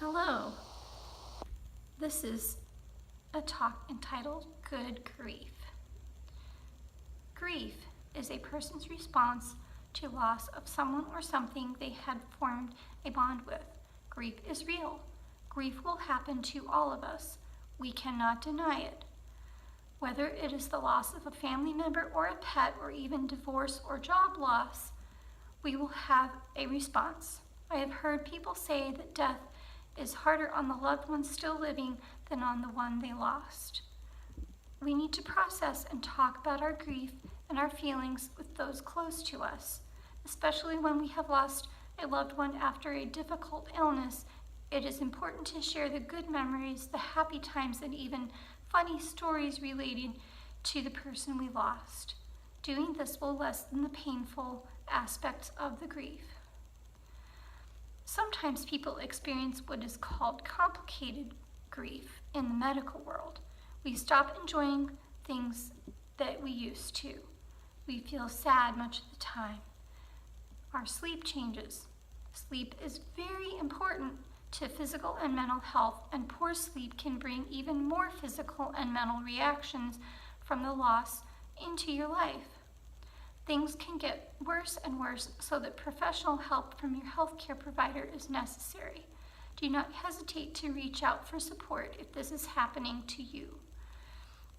Hello. This is a talk entitled Good Grief. Grief is a person's response to loss of someone or something they had formed a bond with. Grief is real. Grief will happen to all of us. We cannot deny it. Whether it is the loss of a family member or a pet or even divorce or job loss, we will have a response. I have heard people say that death is harder on the loved one still living than on the one they lost. We need to process and talk about our grief and our feelings with those close to us, especially when we have lost a loved one after a difficult illness. It is important to share the good memories, the happy times, and even funny stories related to the person we lost. Doing this will lessen the painful aspects of the grief. Sometimes people experience what is called complicated grief in the medical world. We stop enjoying things that we used to. We feel sad much of the time. Our sleep changes. Sleep is very important to physical and mental health, and poor sleep can bring even more physical and mental reactions from the loss into your life. Things can get worse and worse, so that professional help from your healthcare provider is necessary. Do not hesitate to reach out for support if this is happening to you.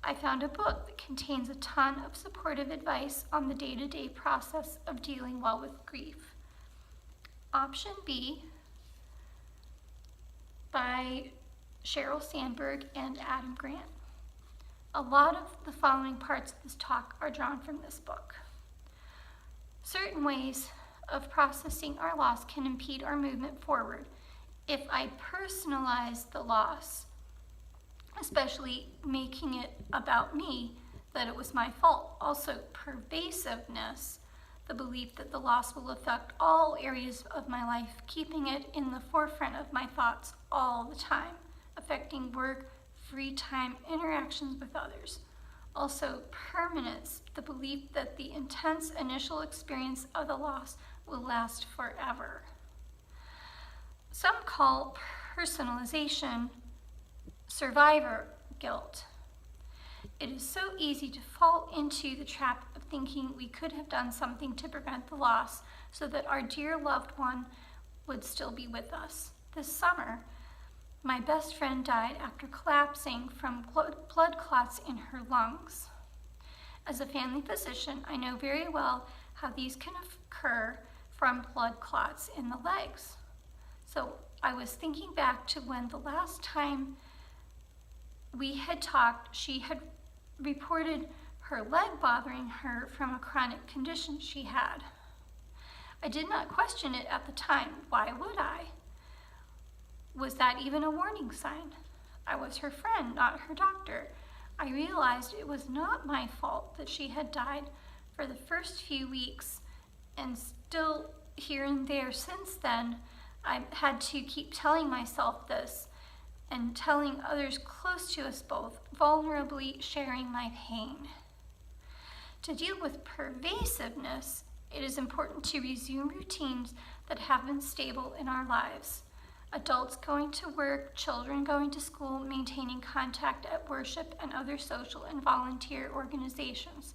I found a book that contains a ton of supportive advice on the day-to-day process of dealing well with grief. Option B by Sheryl Sandberg and Adam Grant. A lot of the following parts of this talk are drawn from this book. Certain ways of processing our loss can impede our movement forward. If I personalize the loss, especially making it about me, that it was my fault. Also, pervasiveness, the belief that the loss will affect all areas of my life, keeping it in the forefront of my thoughts all the time, affecting work, free time, interactions with others. Also, permanence, the belief that the intense initial experience of the loss will last forever. Some call personalization survivor guilt. It is so easy to fall into the trap of thinking we could have done something to prevent the loss so that our dear loved one would still be with us. This summer, my best friend died after collapsing from blood clots in her lungs. As a family physician, I know very well how these can occur from blood clots in the legs. So I was thinking back to when the last time we had talked, she had reported her leg bothering her from a chronic condition she had. I did not question it at the time. Why would I? Was that even a warning sign? I was her friend, not her doctor. I realized it was not my fault that she had died for the first few weeks, and still here and there since then, I had to keep telling myself this and telling others close to us both, vulnerably sharing my pain. To deal with pervasiveness, it is important to resume routines that have been stable in our lives. Adults going to work, children going to school, maintaining contact at worship and other social and volunteer organizations.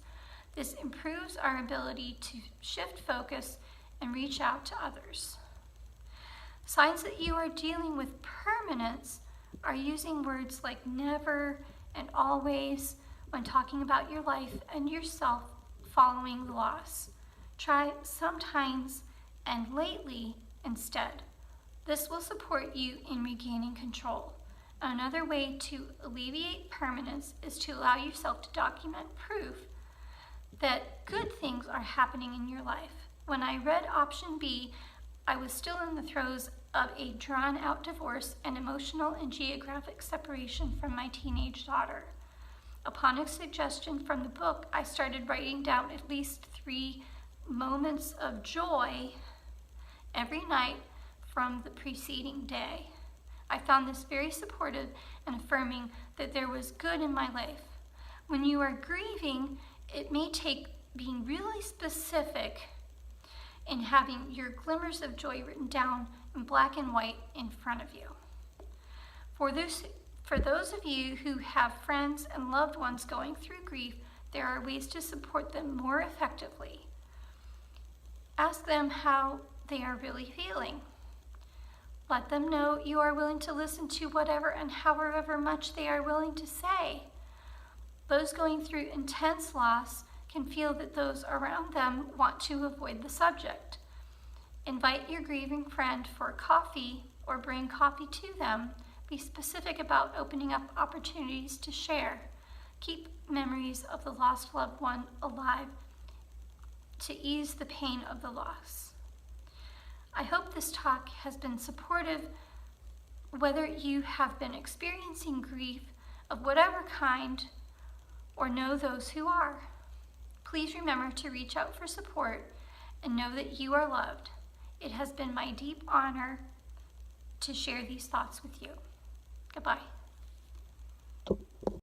This improves our ability to shift focus and reach out to others. Signs that you are dealing with permanence are using words like never and always when talking about your life and yourself following the loss. Try sometimes and lately instead. This will support you in regaining control. Another way to alleviate permanence is to allow yourself to document proof that good things are happening in your life. When I read option B, I was still in the throes of a drawn-out divorce and emotional and geographic separation from my teenage daughter. Upon a suggestion from the book, I started writing down at least 3 moments of joy every night from the preceding day. I found this very supportive and affirming that there was good in my life. When you are grieving, it may take being really specific in having your glimmers of joy written down in black and white in front of you. For those of you who have friends and loved ones going through grief, there are ways to support them more effectively. Ask them how they are really feeling. Let them know you are willing to listen to whatever and however much they are willing to say. Those going through intense loss can feel that those around them want to avoid the subject. Invite your grieving friend for coffee or bring coffee to them. Be specific about opening up opportunities to share. Keep memories of the lost loved one alive to ease the pain of the loss. I hope this talk has been supportive, whether you have been experiencing grief of whatever kind or know those who are. Please remember to reach out for support and know that you are loved. It has been my deep honor to share these thoughts with you.